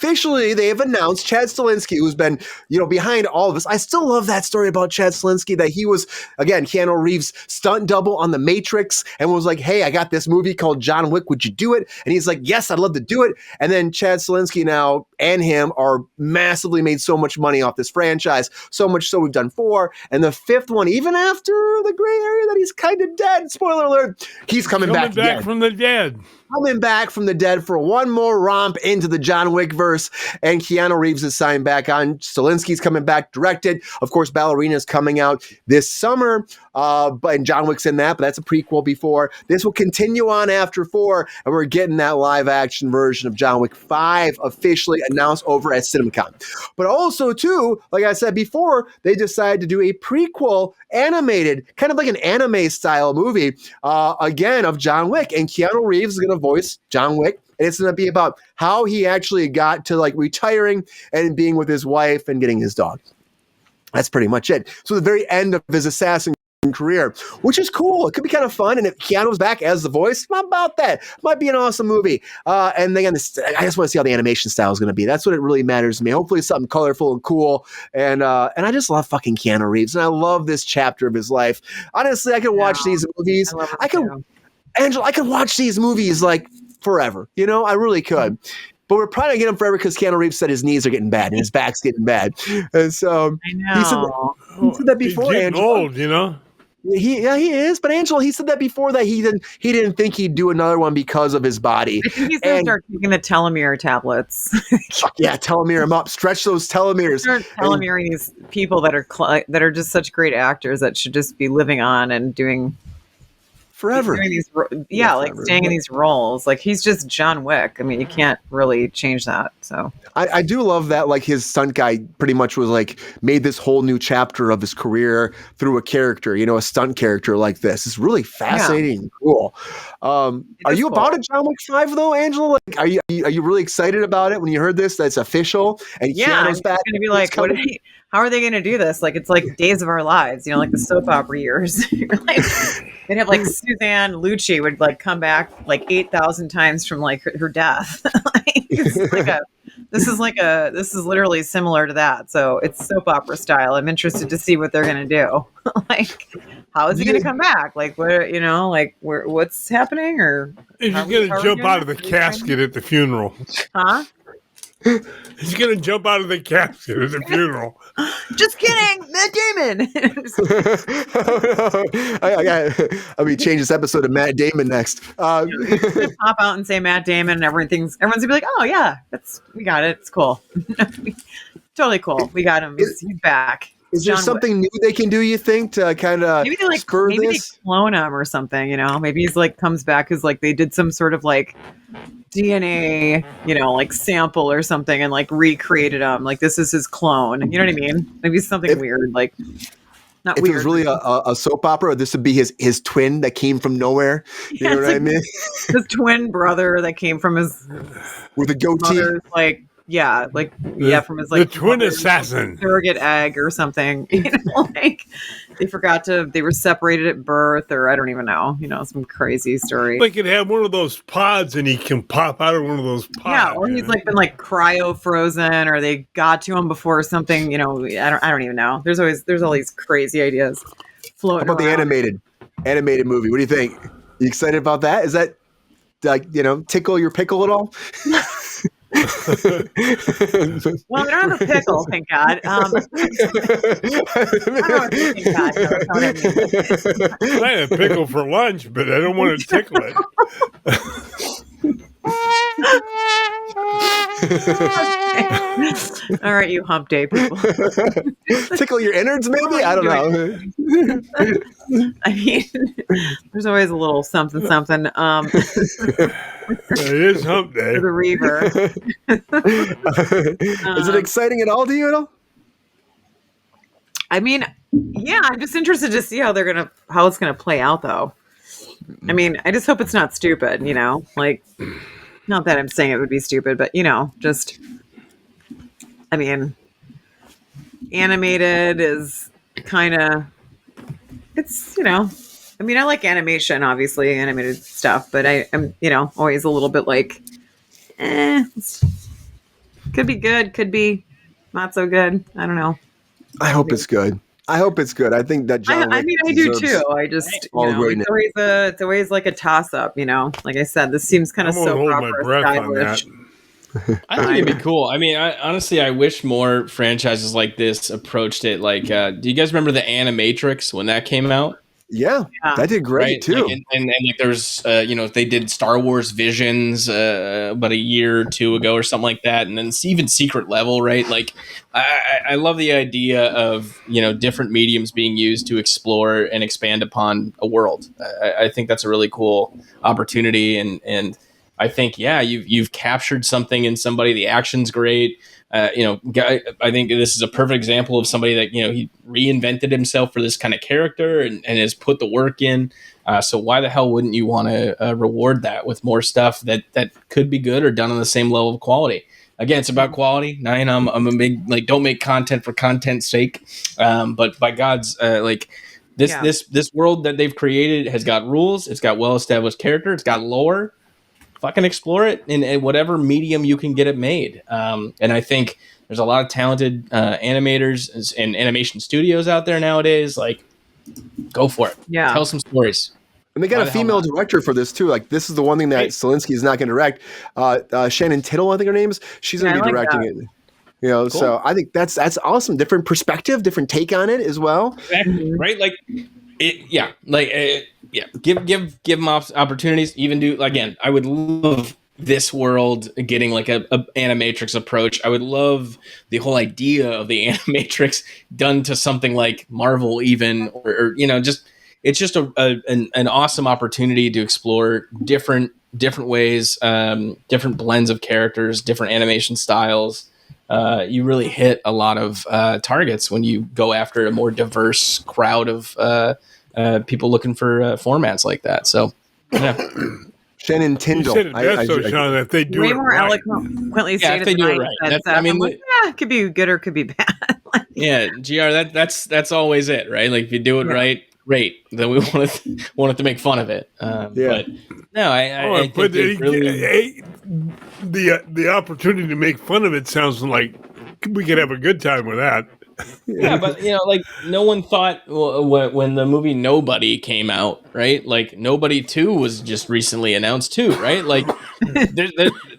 officially they have announced Chad Stahelski, who's been, behind all of this. I still love that story about Chad Stahelski, that he was, again, Keanu Reeves' stunt double on The Matrix, and was like, hey, I got this movie called John Wick. Would you do it? And he's like, yes, I'd love to do it. And then Chad Stahelski now and him are massively made so much money off this franchise, so much so we've done 4. And the 5th one, even after the gray area that he's kind of dead, spoiler alert, he's coming back from the dead. Coming back from the dead for one more romp into the John Wick verse, and Keanu Reeves is signed back on. Stahelski's coming back, directed. Of course, Ballerina's coming out this summer, and John Wick's in that, but that's a prequel before. This will continue on after 4, and we're getting that live-action version of John Wick 5 officially announced over at CinemaCon. But also, too, like I said before, they decided to do a prequel animated, kind of like an anime-style movie, again, of John Wick, and Keanu Reeves is going to voice John Wick, and it's going to be about how he actually got to retiring and being with his wife and getting his dog. That's pretty much it. So the very end of his assassin career, which is cool. It could be kind of fun, and if Keanu's back as the voice, how about that? Might be an awesome movie. And again, I just want to see how the animation style is going to be. That's what it really matters to me. Hopefully something colorful and cool, and I just love fucking Keanu Reeves, and I love this chapter of his life. Honestly, I could watch these movies. Angela, I could watch these movies forever. I really could. But we're probably going to get him forever because Keanu Reeves said his knees are getting bad and his back's getting bad. And so I know. He said that before, He's getting Angela. old, He is, but Angela, he said that before, that he didn't think he'd do another one because of his body. I think he's going to start taking the telomere tablets. Yeah, telomere him up, stretch those telomeres. Start telomering these people that are just such great actors that should just be living on and doing forever. Doing these, forever. Staying in these roles. He's just John Wick. I mean, you can't really change that. So I do love that. His stunt guy pretty much was made this whole new chapter of his career through a character, a stunt character like this. It's really fascinating and cool. Are you about a John Wick 5 though, Angela? Are you really excited about it when you heard this? That's official and Keanu's back. It's going to be how are they going to do this? It's like Days of Our Lives, the soap opera years. They'd have Suzanne Lucci would come back 8,000 times from her death. This is literally similar to that. So it's soap opera style. I'm interested to see what they're going to do. How is he going to come back? What's happening? Or he's going to jump out of the casket at the funeral. Huh? He's going to jump out of the casket at the funeral. Just kidding, Matt Damon. I'll be change this episode to Matt Damon next. Pop out and say Matt Damon, and everyone's gonna be like, "Oh yeah, we got it. It's cool, totally cool. We got him. He's back." Is there something new they can do, you think, to kind of spur this? Maybe they clone him or something, Maybe he's comes back as they did some sort of DNA, sample or something and recreated him. This is his clone. You know what I mean? Maybe something weird, not if weird. It was really a soap opera, this would be his twin that came from nowhere. You know what I mean? His twin brother that came from his with a goatee. From his the twin assassin surrogate egg or something. They were separated at birth, or I don't even know. Some crazy story. They could have one of those pods, and he can pop out of one of those pods. Yeah, or he's been cryo frozen, or they got to him before something. I don't even know. There's all these crazy ideas floating. How about around. the animated movie? What do you think? You excited about that? Is that tickle your pickle at all? Well, I don't have a pickle, thank God. I don't know if thank God. I had a pickle for lunch, but I don't want to tickle it. All right, you hump day people. Tickle your innards, maybe? I don't know. I mean, there's always a little something. It is hump day. For the reaver. Is it exciting at all to you at all? I mean, yeah, I'm just interested to see how it's gonna play out, though. I mean, I just hope it's not stupid, not that I'm saying it would be stupid, but animated is kind of, I mean, I like animation, obviously, animated stuff, but I'm, always a little bit Could be good. Could be not so good. I don't know. I hope it's good. I hope it's good. I think that John Wick I do deserves too. I just, all greatness. it's always like a toss up. Like I said, this seems kind of I'm gonna soap hold my opera breath on that. stylish. I think it'd be cool. I mean, honestly, I wish more franchises like this approached it. Like, do you guys remember the Animatrix when that came out? Yeah, that did great Right? too. Like, and like there's, they did Star Wars Visions about a year or two ago or something like that, and then even Secret Level, right? Like, I love the idea of different mediums being used to explore and expand upon a world. I think that's a really cool opportunity, and I think you've captured something in somebody. The action's great. I think this is a perfect example of somebody that he reinvented himself for this kind of character and has put the work in. So why the hell wouldn't you want to reward that with more stuff that could be good or done on the same level of quality? Again, it's about quality. I'm a big don't make content for content's sake. But by God's this world that they've created has got rules. It's got well established character. It's got lore. Fucking explore it in whatever medium you can get it made. And I think there's a lot of talented animators and animation studios out there nowadays. Like, go for it. Yeah. Tell some stories. And they got a female director for this too. Like, this is the one thing that Selinsky is not going to direct. Shannon Tittle, I think her name is. She's going to be directing it. Cool. So I think that's awesome. Different perspective, different take on it as well. Exactly. Right? Like, give them opportunities. Even do, again, I would love this world getting like a Animatrix approach. I would love the whole idea of the Animatrix done to something like Marvel, even, or just it's just an awesome opportunity to explore different ways, different blends of characters, different animation styles. You really hit a lot of targets when you go after a more diverse crowd of people looking for formats like that. So, yeah. Shannon Tyndall. You said it best, Sean, that they do way it more right. eloquently stated if they do it tonight. right. It could be good or it could be bad. Yeah, GR, that's always it, right? Like, if you do it right, great. Then we want it to make fun of it. But no, I think the opportunity to make fun of it sounds like we could have a good time with that. Yeah, but like, no one thought when the movie Nobody came out, right? Like, Nobody 2 was just recently announced too, right? Like,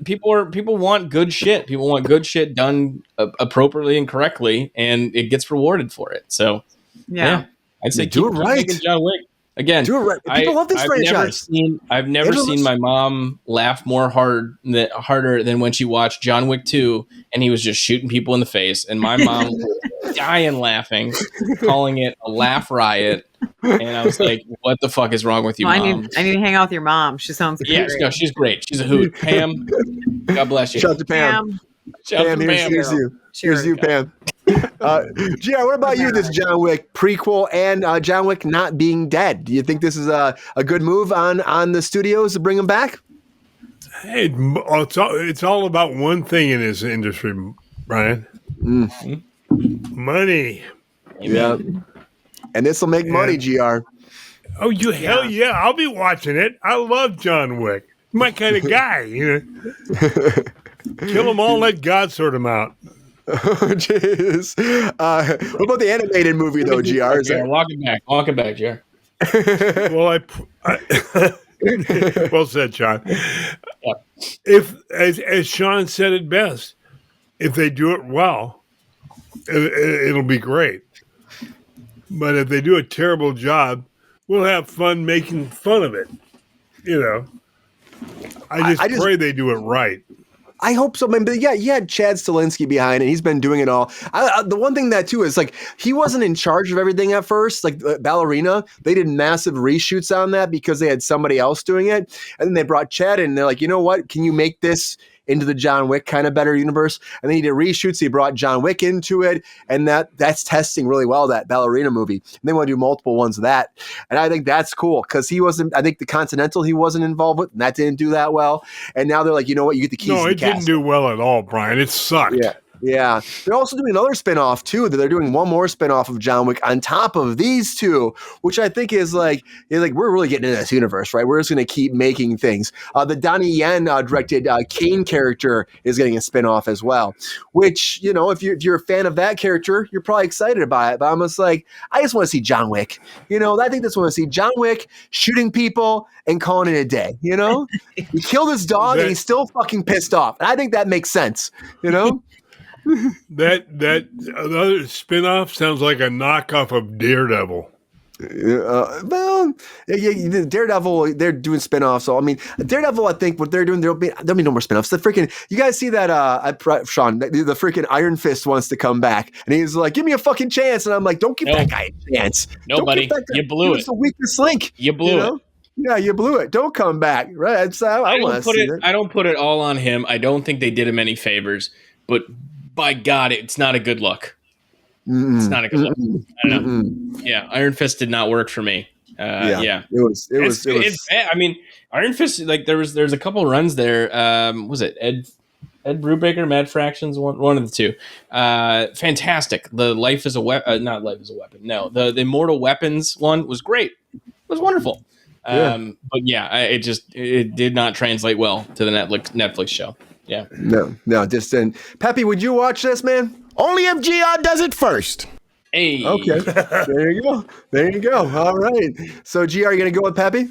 people want good shit. People want good shit done appropriately and correctly, and it gets rewarded for it. So yeah I'd say do it right. Keep John Wick. Again, do it right. People love this franchise. I've never seen my mom laugh more harder than when she watched John Wick 2 and he was just shooting people in the face, and my mom was dying laughing, calling it a laugh riot. And I was like, "What the fuck is wrong with you, Mom?" I need to hang out with your mom. She sounds great. Yes, no, she's great. She's a hoot. Pam, God bless you. Shout out to Pam. Pam, here's you. Here's you, Pam. GR, what about you, this John Wick prequel and John Wick not being dead? Do you think this is a good move on the studios to bring him back? Hey, it's all about one thing in this industry, Brian. Money. Yeah. And this will make money, GR. Oh, hell yeah. I'll be watching it. I love John Wick. My kind of guy, Kill them all, let God sort them out. Oh, jeez. What about the animated movie, though, GR? Walk it back, GR. Well, well said, Sean. If, as Sean said it best, if they do it well, it'll be great. But if they do a terrible job, we'll have fun making fun of it. I just pray they do it right. I hope so, man. But yeah, you had Chad Stahelski behind, and he's been doing it all. The one thing that too is like he wasn't in charge of everything at first. Like Ballerina, they did massive reshoots on that because they had somebody else doing it, and then they brought Chad in. And they're like, you know what? Can you make this into the John Wick kind of better universe? And then he did reshoots. He brought John Wick into it, and that's testing really well, that Ballerina movie. And they want to do multiple ones of that, and I think that's cool because he wasn't. I think the Continental he wasn't involved with, and that didn't do that well. And now they're like, you know what? You get the keys. No, to the it didn't do well at all, Brian. It sucked. Yeah. Yeah, they're also doing another spinoff too. That they're doing one more spinoff of John Wick on top of these two, which I think is like we're really getting into this universe, right? We're just going to keep making things. The Donnie Yen directed Kane character is getting a spinoff as well. Which if you're a fan of that character, you're probably excited about it. But I'm just like, I just want to see John Wick. I think just want to see John Wick shooting people and calling it a day. He killed his dog and he's still fucking pissed off, and I think that makes sense. That other spinoff sounds like a knockoff of Daredevil. Daredevil, they're doing spinoffs. So I mean, Daredevil, I think what they're doing, there'll be no more spinoffs. The freaking, you guys see that? Sean, the freaking Iron Fist wants to come back, and he's like, "Give me a fucking chance," and I'm like, "Don't give that guy a chance." No, buddy, you blew it. It's the weakest link. You blew it. Yeah, you blew it. Don't come back. Right? I don't put it all on him. I don't think they did him any favors, but by God, it's not a good look. It's not a good look. I don't know. Yeah, Iron Fist did not work for me. Yeah. It was. I mean, Iron Fist. Like there's a couple runs there. Was it Ed Brubaker, Mad Fractions, one of the two. Fantastic. The Life is a Weapon. Not Life is a Weapon. No, the Immortal Weapons one was great. It was wonderful. But yeah, it did not translate well to the Netflix show. Yeah. No. Just then, Peppy, would you watch this, man? Only if GR does it first. Hey. Okay. There you go. All right. So, GR, are you going to go with Peppy?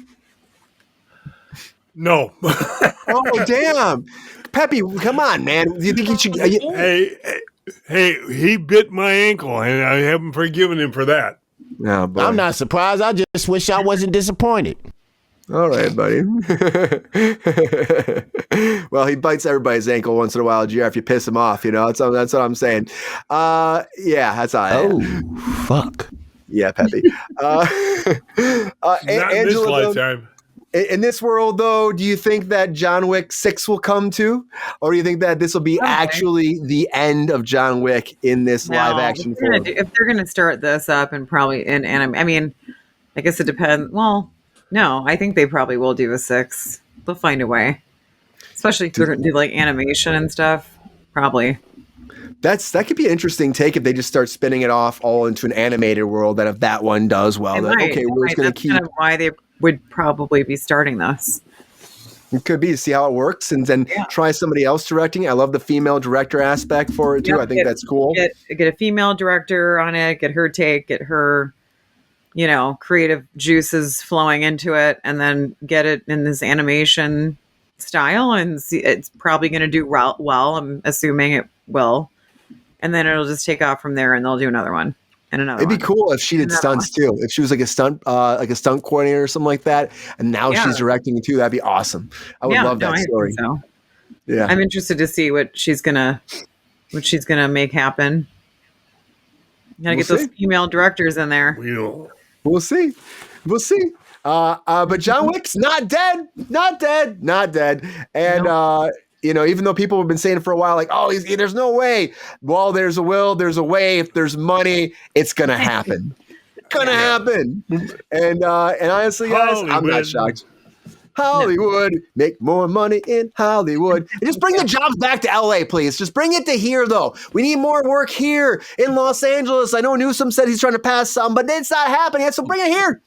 No. Oh, damn. Peppy, come on, man. Do you think he should? Hey, he bit my ankle, and I haven't forgiven him for that. Oh, boy. I'm not surprised. I just wish I wasn't disappointed. All right, buddy. Well, he bites everybody's ankle once in a while, GR, if you piss him off, That's what I'm saying. Yeah, that's all right. Oh, fuck. Yeah, Peppy. Not in this lifetime. In this world, though, do you think that John Wick 6 will come too? Or do you think that this will be actually the end of John Wick in this live action form? If they're going to start this up and probably in anime, I mean, I guess it depends. Well, no, I think they probably will do a 6. They'll find a way. Especially if they're going to do like animation and stuff. Probably. That could be an interesting take if they just start spinning it off all into an animated world. That if that one does well, we're just going to keep. That's kind of why they would probably be starting this. It could be to see how it works and then try somebody else directing. I love the female director aspect for it too. I think that's cool. Get a female director on it. Get her take. Get her. Creative juices flowing into it, and then get it in this animation style, and see, it's probably going to do well. I'm assuming it will, and then it'll just take off from there, and they'll do another one and another. It'd be cool if she did stunts too. If she was like a stunt coordinator or something like that, and now she's directing too. That'd be awesome. I would love that story. So. Yeah, I'm interested to see what she's gonna make happen. You gotta get those female directors in there. We'll see. But John Wick's not dead. And, even though people have been saying it for a while, like, oh, there's no way. Well, there's a will, there's a way. If there's money, it's going to happen. happen. And honestly, guys, I'm not shocked. Hollywood, make more money in Hollywood. And just bring the jobs back to LA, please. Just bring it to here, though. We need more work here in Los Angeles. I know Newsom said he's trying to pass some, but it's not happening. So bring it here.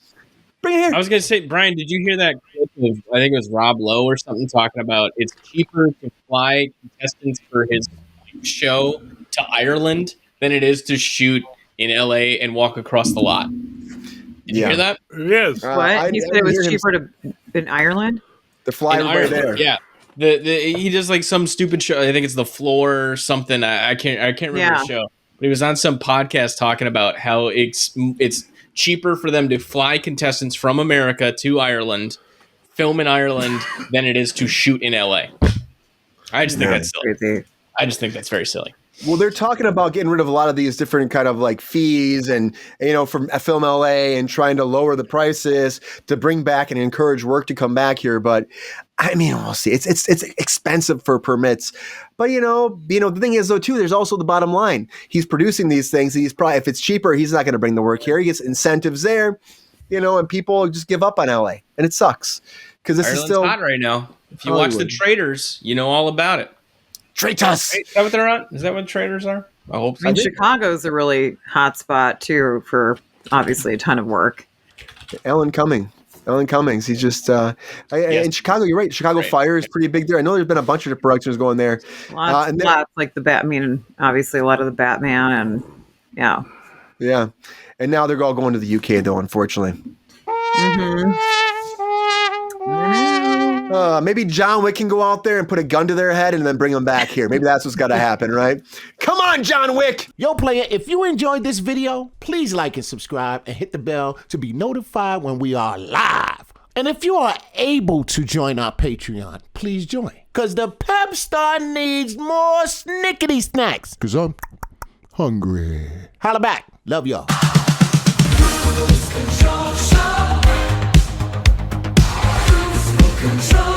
I was going to say, Brian, did you hear that clip of, I think it was Rob Lowe or something, talking about it's cheaper to fly contestants for his show to Ireland than it is to shoot in LA and walk across the lot? Did you hear that? Yes. What? He said it was cheaper in Ireland? To fly everybody there. Yeah. He does like some stupid show. I think it's The Floor or something. I can't remember the show. But he was on some podcast talking about how it's cheaper for them to fly contestants from America to Ireland, film in Ireland, than it is to shoot in LA. I just think that's silly. Crazy. I just think that's very silly. Well, they're talking about getting rid of a lot of these different kind of like fees and, from Film LA and trying to lower the prices to bring back and encourage work to come back here. But I mean, we'll see. It's expensive for permits. But, the thing is, though, too, there's also the bottom line. He's producing these things. He's probably, if it's cheaper, he's not going to bring the work here. He gets incentives there, and people just give up on LA. And it sucks because this Ireland's is still hot right now. If you Hollywood. watch The Traitors, you know all about it. Traitors. Is that what they're on? Is that what traitors are? I hope so. I mean, Chicago's a really hot spot too for obviously a ton of work. Alan Cummings. He's just in Chicago. You're right. Chicago Fire is pretty big there. I know there's been a bunch of productions going there. Lots like the Bat. I mean, obviously a lot of the Batman and yeah. And now they're all going to the UK though, unfortunately. Maybe John Wick can go out there and put a gun to their head and then bring them back here. Maybe that's what's got to happen, right? Come on, John Wick! Yo, player, if you enjoyed this video, please like and subscribe and hit the bell to be notified when we are live. And if you are able to join our Patreon, please join. Because the Pepestar needs more snickety snacks. Because I'm hungry. Holla back. Love y'all. Control.